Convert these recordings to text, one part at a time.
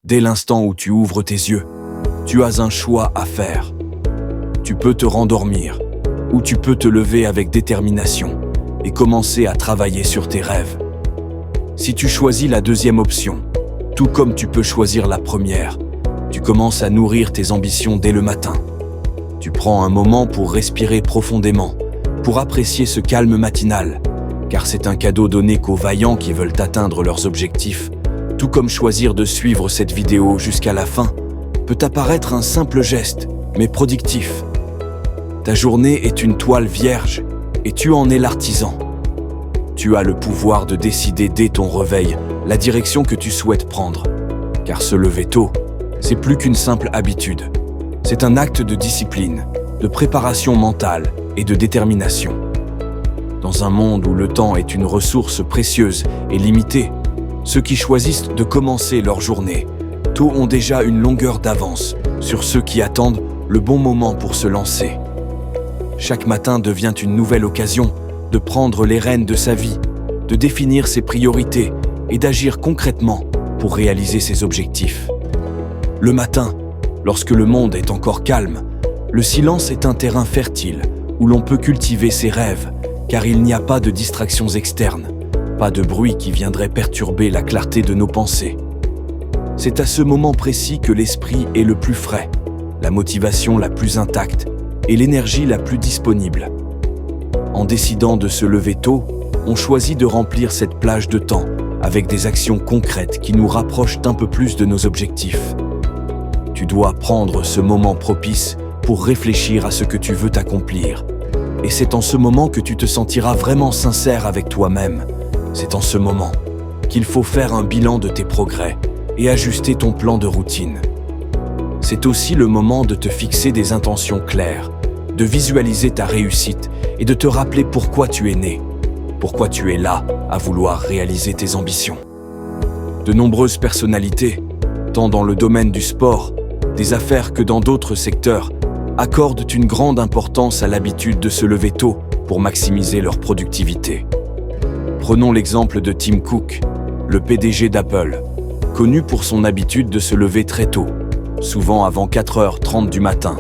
Dès l'instant où tu ouvres tes yeux, tu as un choix à faire. Tu peux te rendormir, ou tu peux te lever avec détermination et commencer à travailler sur tes rêves. Si tu choisis la deuxième option, tout comme tu peux choisir la première, tu commences à nourrir tes ambitions dès le matin. Tu prends un moment pour respirer profondément, pour apprécier ce calme matinal, car c'est un cadeau donné qu'aux vaillants qui veulent atteindre leurs objectifs, tout comme choisir de suivre cette vidéo jusqu'à la fin peut apparaître un simple geste, mais productif. Ta journée est une toile vierge et tu en es l'artisan. Tu as le pouvoir de décider dès ton réveil la direction que tu souhaites prendre, car se lever tôt, c'est plus qu'une simple habitude. C'est un acte de discipline, de préparation mentale et de détermination. Dans un monde où le temps est une ressource précieuse et limitée, ceux qui choisissent de commencer leur journée tôt ont déjà une longueur d'avance sur ceux qui attendent le bon moment pour se lancer. Chaque matin devient une nouvelle occasion de prendre les rênes de sa vie, de définir ses priorités et d'agir concrètement pour réaliser ses objectifs. Le matin, lorsque le monde est encore calme, le silence est un terrain fertile où l'on peut cultiver ses rêves, car il n'y a pas de distractions externes, pas de bruit qui viendrait perturber la clarté de nos pensées. C'est à ce moment précis que l'esprit est le plus frais, la motivation la plus intacte et l'énergie la plus disponible. En décidant de se lever tôt, on choisit de remplir cette plage de temps avec des actions concrètes qui nous rapprochent un peu plus de nos objectifs. Tu dois prendre ce moment propice pour réfléchir à ce que tu veux accomplir. Et c'est en ce moment que tu te sentiras vraiment sincère avec toi-même. C'est en ce moment qu'il faut faire un bilan de tes progrès et ajuster ton plan de routine. C'est aussi le moment de te fixer des intentions claires, de visualiser ta réussite et de te rappeler pourquoi tu es né, pourquoi tu es là à vouloir réaliser tes ambitions. De nombreuses personnalités, tant dans le domaine du sport, des affaires que dans d'autres secteurs, accordent une grande importance à l'habitude de se lever tôt pour maximiser leur productivité. Prenons l'exemple de Tim Cook, le PDG d'Apple, connu pour son habitude de se lever très tôt, souvent avant 4h30 du matin.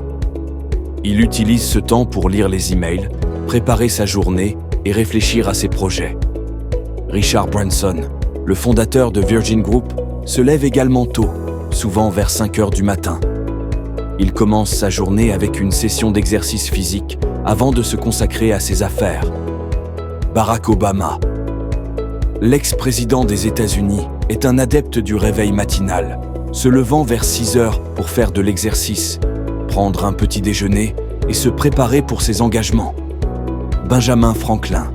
Il utilise ce temps pour lire les emails, préparer sa journée et réfléchir à ses projets. Richard Branson, le fondateur de Virgin Group, se lève également tôt, souvent vers 5h du matin. Il commence sa journée avec une session d'exercice physique avant de se consacrer à ses affaires. Barack Obama, l'ex-président des États-Unis, est un adepte du réveil matinal, se levant vers 6h pour faire de l'exercice, prendre un petit déjeuner et se préparer pour ses engagements. Benjamin Franklin,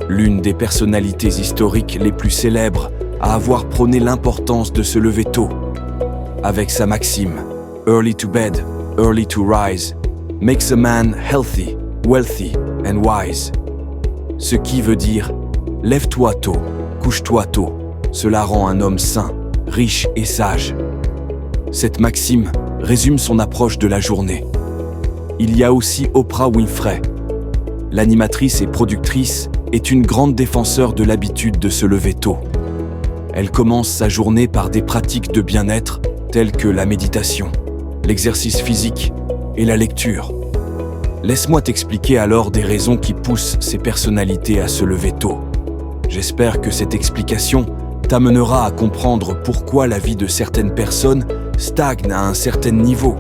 l'une des personnalités historiques les plus célèbres à avoir prôné l'importance de se lever tôt. Avec sa maxime « Early to bed, early to rise » makes a man healthy, wealthy and wise. Ce qui veut dire « Lève-toi tôt, couche-toi tôt ». Cela rend un homme sain, riche et sage. Cette maxime résume son approche de la journée. Il y a aussi Oprah Winfrey. L'animatrice et productrice est une grande défenseur de l'habitude de se lever tôt. Elle commence sa journée par des pratiques de bien-être telles que la méditation, l'exercice physique et la lecture. Laisse-moi t'expliquer alors des raisons qui poussent ces personnalités à se lever tôt. J'espère que cette explication t'amènera à comprendre pourquoi la vie de certaines personnes stagne à un certain niveau.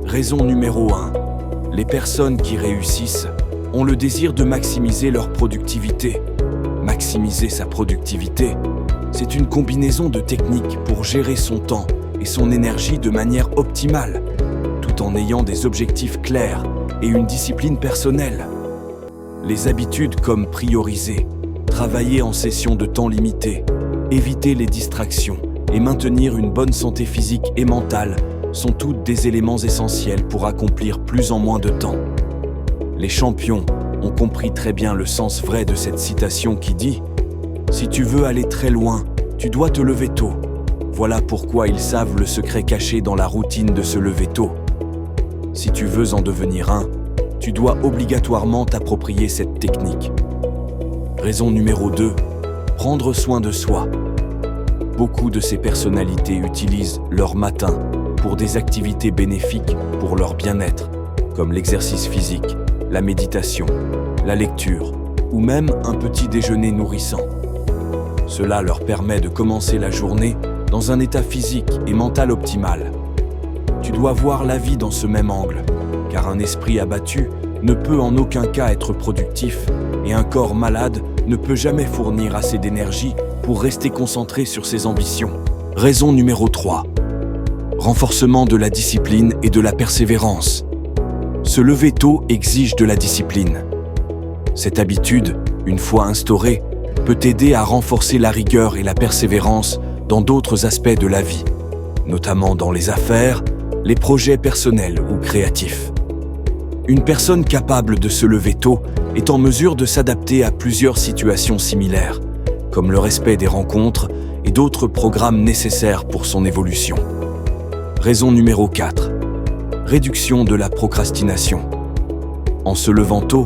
Raison numéro 1. Les personnes qui réussissent ont le désir de maximiser leur productivité. Maximiser sa productivité, c'est une combinaison de techniques pour gérer son temps et son énergie de manière optimale, tout en ayant des objectifs clairs et une discipline personnelle. Les habitudes comme prioriser, travailler en sessions de temps limitées, éviter les distractions et maintenir une bonne santé physique et mentale sont toutes des éléments essentiels pour accomplir plus en moins de temps. Les champions ont compris très bien le sens vrai de cette citation qui dit « Si tu veux aller très loin, tu dois te lever tôt ». Voilà pourquoi ils savent le secret caché dans la routine de se lever tôt. Si tu veux en devenir un, tu dois obligatoirement t'approprier cette technique. Raison numéro 2, prendre soin de soi. Beaucoup de ces personnalités utilisent leur matin pour des activités bénéfiques pour leur bien-être, comme l'exercice physique, la méditation, la lecture ou même un petit déjeuner nourrissant. Cela leur permet de commencer la journée dans un état physique et mental optimal. Tu dois voir la vie dans ce même angle, car un esprit abattu ne peut en aucun cas être productif et un corps malade ne peut jamais fournir assez d'énergie pour rester concentré sur ses ambitions. Raison numéro 3. Renforcement de la discipline et de la persévérance. Se lever tôt exige de la discipline. Cette habitude, une fois instaurée, peut t'aider à renforcer la rigueur et la persévérance dans d'autres aspects de la vie, notamment dans les affaires, les projets personnels ou créatifs. Une personne capable de se lever tôt est en mesure de s'adapter à plusieurs situations similaires, comme le respect des rencontres et d'autres programmes nécessaires pour son évolution. Raison numéro 4. Réduction de la procrastination. En se levant tôt,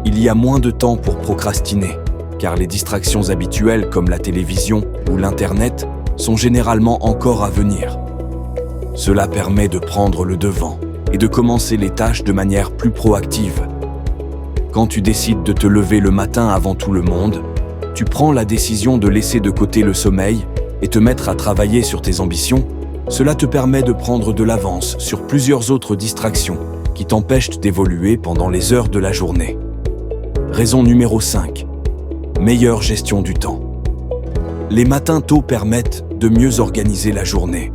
il y a moins de temps pour procrastiner, car les distractions habituelles comme la télévision ou l'Internet sont généralement encore à venir. Cela permet de prendre le devant et de commencer les tâches de manière plus proactive. Quand tu décides de te lever le matin avant tout le monde, tu prends la décision de laisser de côté le sommeil et te mettre à travailler sur tes ambitions. Cela te permet de prendre de l'avance sur plusieurs autres distractions qui t'empêchent d'évoluer pendant les heures de la journée. Raison numéro 5. Meilleure gestion du temps. Les matins tôt permettent de mieux organiser la journée.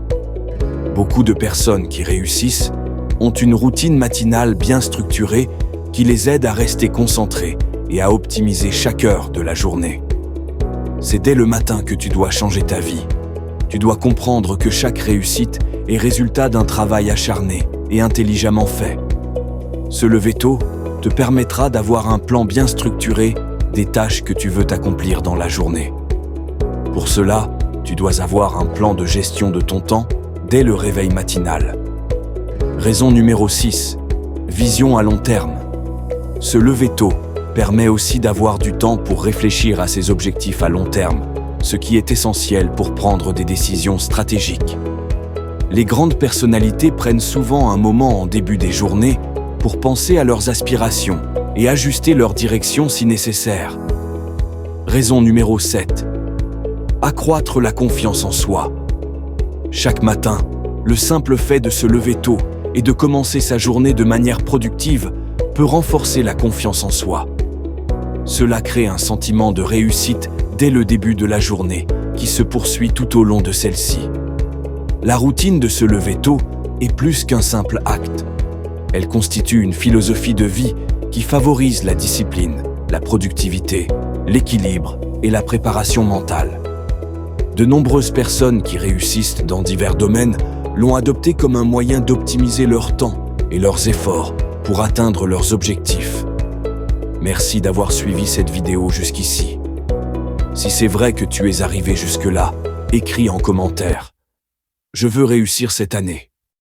Beaucoup de personnes qui réussissent ont une routine matinale bien structurée qui les aide à rester concentrés et à optimiser chaque heure de la journée. C'est dès le matin que tu dois changer ta vie. Tu dois comprendre que chaque réussite est résultat d'un travail acharné et intelligemment fait. Se lever tôt te permettra d'avoir un plan bien structuré des tâches que tu veux accomplir dans la journée. Pour cela, tu dois avoir un plan de gestion de ton temps dès le réveil matinal. Raison numéro 6. Vision à long terme. Se lever tôt permet aussi d'avoir du temps pour réfléchir à ses objectifs à long terme, ce qui est essentiel pour prendre des décisions stratégiques. Les grandes personnalités prennent souvent un moment en début des journées pour penser à leurs aspirations et ajuster leur direction si nécessaire. Raison numéro 7. Accroître la confiance en soi. Chaque matin, le simple fait de se lever tôt et de commencer sa journée de manière productive peut renforcer la confiance en soi. Cela crée un sentiment de réussite dès le début de la journée qui se poursuit tout au long de celle-ci. La routine de se lever tôt est plus qu'un simple acte. Elle constitue une philosophie de vie qui favorise la discipline, la productivité, l'équilibre et la préparation mentale. De nombreuses personnes qui réussissent dans divers domaines l'ont adopté comme un moyen d'optimiser leur temps et leurs efforts pour atteindre leurs objectifs. Merci d'avoir suivi cette vidéo jusqu'ici. Si c'est vrai que tu es arrivé jusque-là, écris en commentaire. Je veux réussir cette année.